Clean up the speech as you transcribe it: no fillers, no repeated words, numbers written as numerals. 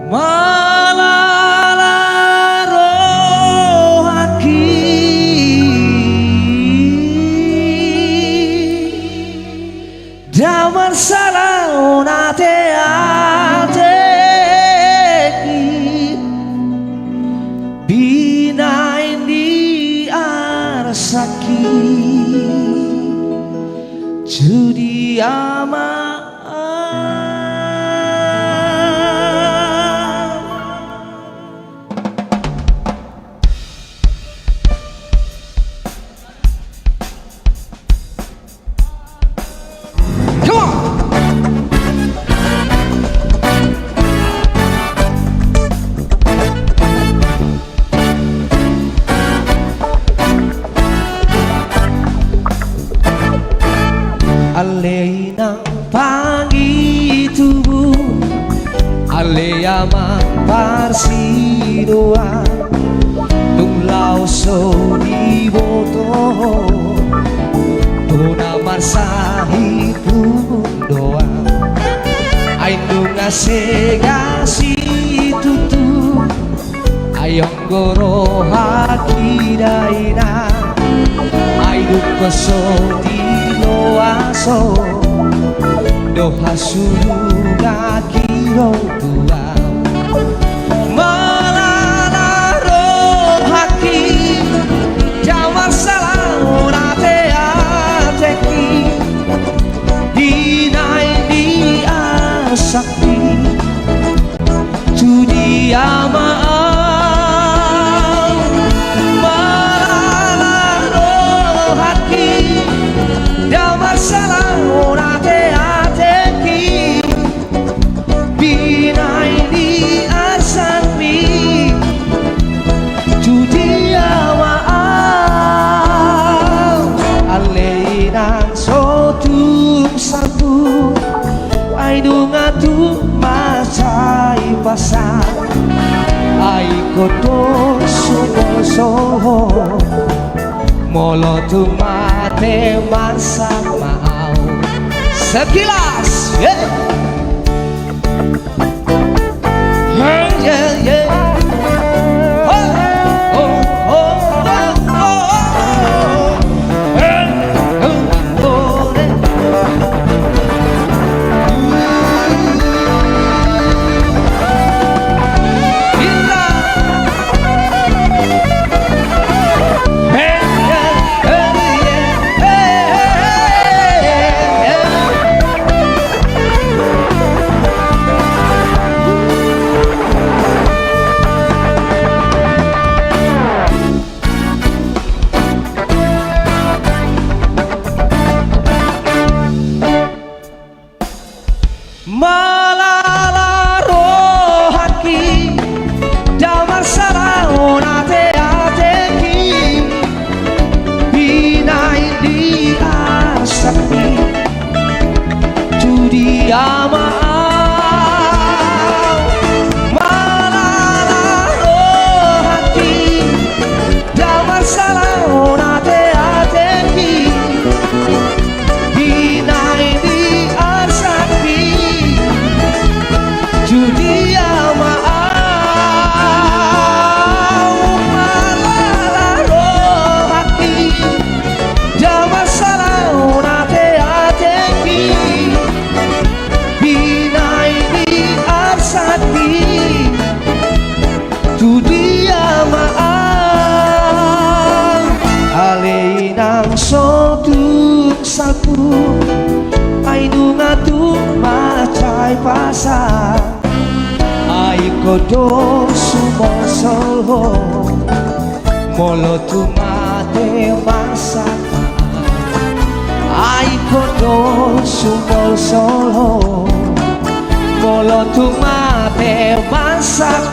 Malalaro haki damar salaunate ateki bina indi arsaki judi ama alay ng pangitubo, alay amang parsidoan, nung lauso di boto, tuna marsahi pundoan, ay nung asegasi tutu, ayong goro hakiday na, ay dukoso di aso do hasuluga kiro tua malalaro haki jamar salaunate ateki dinai di asakti judi ama salaunate ateki binai di asami judi awal aleinan sotum satu ay dungatu masai pasang ay koto sumoso molo tu mate masak mau sekilas yeah. Yeah, yeah. Malalaro haki damar salaunate ateki binai di asakti judi ama malalaro haki damar salaunate ateki binai di asakti judi ama malalaro haki jamar salaunate ateki binai di arsati judi ama aleinang sotuk sapu ay dungatu macai pasang ay kodo sumoso molo tu mate masak ay kodo sumoso molo tu mate masak